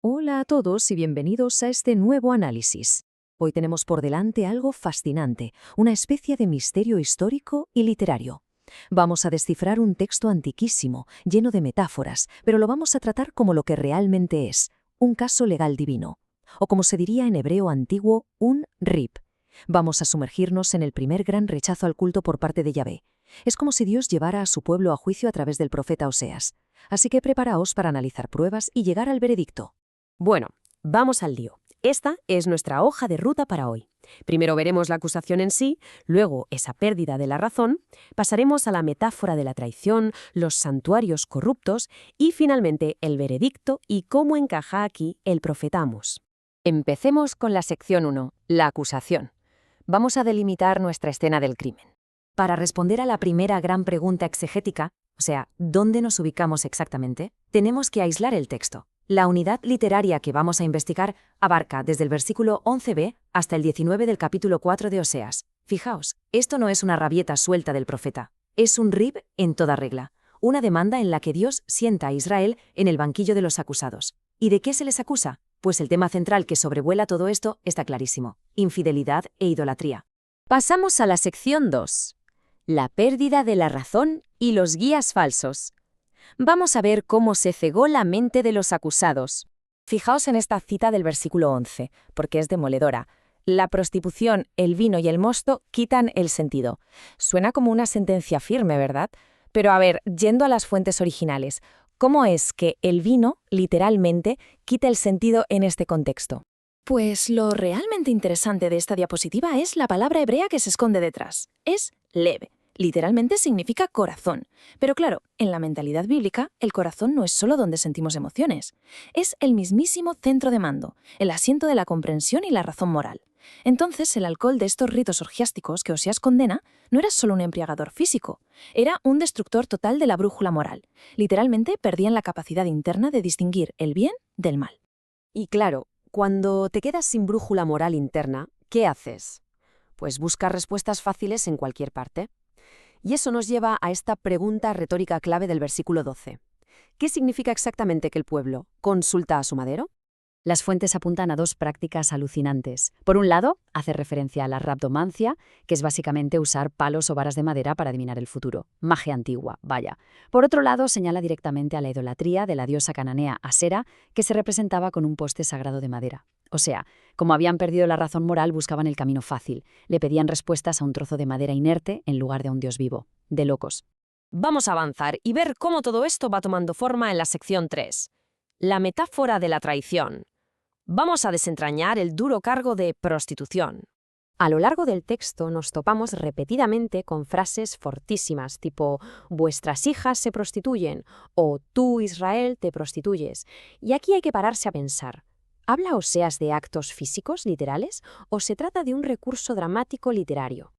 Hola a todos y bienvenidos a este nuevo análisis. Hoy tenemos por delante algo fascinante, una especie de misterio histórico y literario. Vamos a descifrar un texto antiquísimo, lleno de metáforas, pero lo vamos a tratar como lo que realmente es, un caso legal divino. O como se diría en hebreo antiguo, un rib. Vamos a sumergirnos en el primer gran rechazo al culto por parte de Yahvé. Es como si Dios llevara a su pueblo a juicio a través del profeta Oseas. Así que preparaos para analizar pruebas y llegar al veredicto. Bueno, vamos al lío. Esta es nuestra hoja de ruta para hoy. Primero veremos la acusación en sí, luego esa pérdida de la razón, pasaremos a la metáfora de la traición, los santuarios corruptos y finalmente el veredicto y cómo encaja aquí el profeta Amós. Empecemos con la sección 1, la acusación. Vamos a delimitar nuestra escena del crimen. Para responder a la primera gran pregunta exegética, o sea, ¿dónde nos ubicamos exactamente?, tenemos que aislar el texto. La unidad literaria que vamos a investigar abarca desde el versículo 11b hasta el 19 del capítulo 4 de Oseas. Fijaos, esto no es una rabieta suelta del profeta, es un rib en toda regla, una demanda en la que Dios sienta a Israel en el banquillo de los acusados. ¿Y de qué se les acusa? Pues el tema central que sobrevuela todo esto está clarísimo: infidelidad e idolatría. Pasamos a la sección 2, la pérdida de la razón y los guías falsos. Vamos a ver cómo se cegó la mente de los acusados. Fijaos en esta cita del versículo 11, porque es demoledora. La prostitución, el vino y el mosto quitan el sentido. Suena como una sentencia firme, ¿verdad? Pero a ver, yendo a las fuentes originales, ¿cómo es que el vino, literalmente, quita el sentido en este contexto? Pues lo realmente interesante de esta diapositiva es la palabra hebrea que se esconde detrás. Es lev. Literalmente significa corazón. Pero claro, en la mentalidad bíblica, el corazón no es solo donde sentimos emociones. Es el mismísimo centro de mando, el asiento de la comprensión y la razón moral. Entonces, el alcohol de estos ritos orgiásticos que Oseas condena no era solo un embriagador físico, era un destructor total de la brújula moral. Literalmente perdían la capacidad interna de distinguir el bien del mal. Y claro, cuando te quedas sin brújula moral interna, ¿qué haces? Pues buscas respuestas fáciles en cualquier parte. Y eso nos lleva a esta pregunta retórica clave del versículo 12. ¿Qué significa exactamente que el pueblo consulta a su madero? Las fuentes apuntan a dos prácticas alucinantes. Por un lado, hace referencia a la rabdomancia, que es básicamente usar palos o varas de madera para adivinar el futuro. Magia antigua, vaya. Por otro lado, señala directamente a la idolatría de la diosa cananea Asera, que se representaba con un poste sagrado de madera. O sea, como habían perdido la razón moral, buscaban el camino fácil. Le pedían respuestas a un trozo de madera inerte en lugar de a un dios vivo. De locos. Vamos a avanzar y ver cómo todo esto va tomando forma en la sección 3. La metáfora de la traición. Vamos a desentrañar el duro cargo de prostitución. A lo largo del texto nos topamos repetidamente con frases fortísimas, tipo «vuestras hijas se prostituyen» o «tú, Israel, te prostituyes». Y aquí hay que pararse a pensar. ¿Habla Oseas de actos físicos literales o se trata de un recurso dramático literario?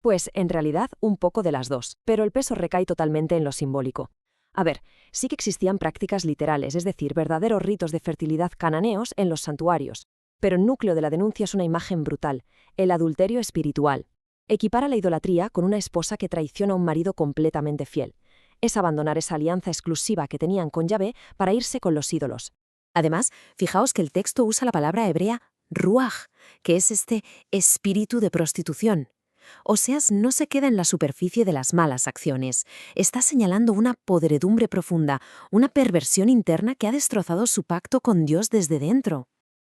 Pues en realidad un poco de las dos, pero el peso recae totalmente en lo simbólico. A ver, sí que existían prácticas literales, es decir, verdaderos ritos de fertilidad cananeos en los santuarios, pero el núcleo de la denuncia es una imagen brutal, el adulterio espiritual. Equipara la idolatría con una esposa que traiciona a un marido completamente fiel. Es abandonar esa alianza exclusiva que tenían con Yahvé para irse con los ídolos. Además, fijaos que el texto usa la palabra hebrea ruaj, que es este espíritu de prostitución. Oseas no se queda en la superficie de las malas acciones. Está señalando una podredumbre profunda, una perversión interna que ha destrozado su pacto con Dios desde dentro.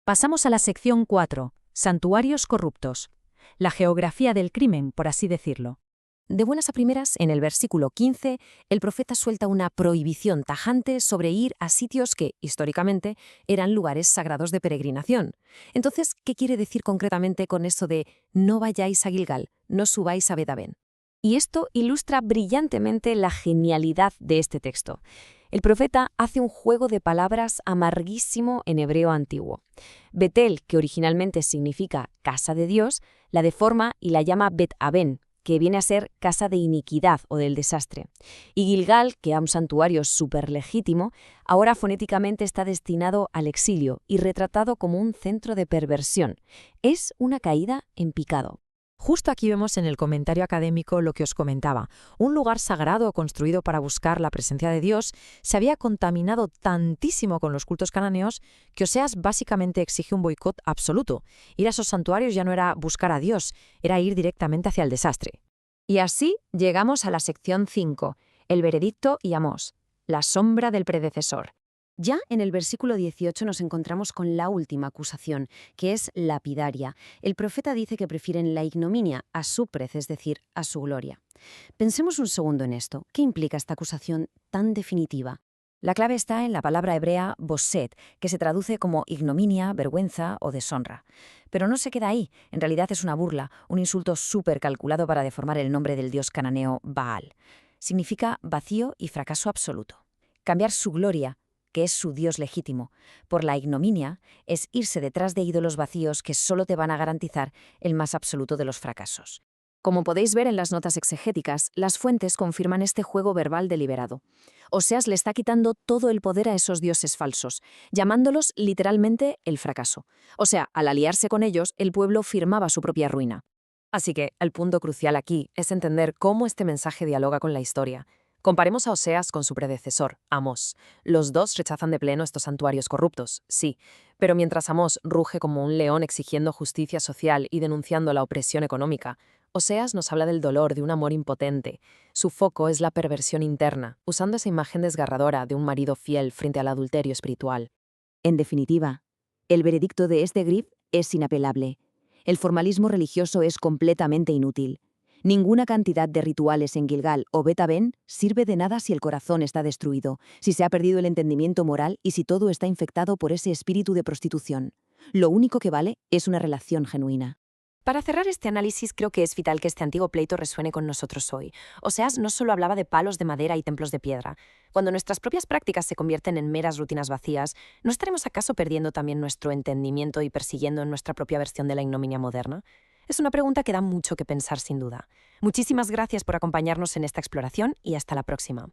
Pasamos a la sección 4, santuarios corruptos. La geografía del crimen, por así decirlo. De buenas a primeras, en el versículo 15, el profeta suelta una prohibición tajante sobre ir a sitios que, históricamente, eran lugares sagrados de peregrinación. Entonces, ¿qué quiere decir concretamente con eso de «no vayáis a Gilgal, no subáis a Bet-Aven»? Y esto ilustra brillantemente la genialidad de este texto. El profeta hace un juego de palabras amarguísimo en hebreo antiguo. Betel, que originalmente significa casa de Dios, la deforma y la llama Bet-Aven, que viene a ser casa de iniquidad o del desastre. Y Gilgal, que era un santuario súper legítimo, ahora fonéticamente está destinado al exilio y retratado como un centro de perversión. Es una caída en picado. Justo aquí vemos en el comentario académico lo que os comentaba. Un lugar sagrado construido para buscar la presencia de Dios se había contaminado tantísimo con los cultos cananeos que Oseas básicamente exige un boicot absoluto. Ir a esos santuarios ya no era buscar a Dios, era ir directamente hacia el desastre. Y así llegamos a la sección 5, el veredicto y Amós, la sombra del predecesor. Ya en el versículo 18 nos encontramos con la última acusación, que es lapidaria. El profeta dice que prefieren la ignominia a su prez, es decir, a su gloria. Pensemos un segundo en esto. ¿Qué implica esta acusación tan definitiva? La clave está en la palabra hebrea boset, que se traduce como ignominia, vergüenza o deshonra. Pero no se queda ahí. En realidad es una burla, un insulto súper calculado para deformar el nombre del dios cananeo Baal. Significa vacío y fracaso absoluto. Cambiar su gloria, que es su Dios legítimo, por la ignominia, es irse detrás de ídolos vacíos que solo te van a garantizar el más absoluto de los fracasos. Como podéis ver en las notas exegéticas, las fuentes confirman este juego verbal deliberado. Oseas le está quitando todo el poder a esos dioses falsos, llamándolos literalmente el fracaso. O sea, al aliarse con ellos, el pueblo firmaba su propia ruina. Así que el punto crucial aquí es entender cómo este mensaje dialoga con la historia. Comparemos a Oseas con su predecesor, Amós. Los dos rechazan de pleno estos santuarios corruptos, sí, pero mientras Amós ruge como un león exigiendo justicia social y denunciando la opresión económica, Oseas nos habla del dolor de un amor impotente. Su foco es la perversión interna, usando esa imagen desgarradora de un marido fiel frente al adulterio espiritual. En definitiva, el veredicto de este grif es inapelable. El formalismo religioso es completamente inútil. Ninguna cantidad de rituales en Gilgal o Bet Aven sirve de nada si el corazón está destruido, si se ha perdido el entendimiento moral y si todo está infectado por ese espíritu de prostitución. Lo único que vale es una relación genuina. Para cerrar este análisis, creo que es vital que este antiguo pleito resuene con nosotros hoy. Oseas no solo hablaba de palos de madera y templos de piedra. Cuando nuestras propias prácticas se convierten en meras rutinas vacías, ¿no estaremos acaso perdiendo también nuestro entendimiento y persiguiendo en nuestra propia versión de la ignominia moderna? Es una pregunta que da mucho que pensar sin duda. Muchísimas gracias por acompañarnos en esta exploración y hasta la próxima.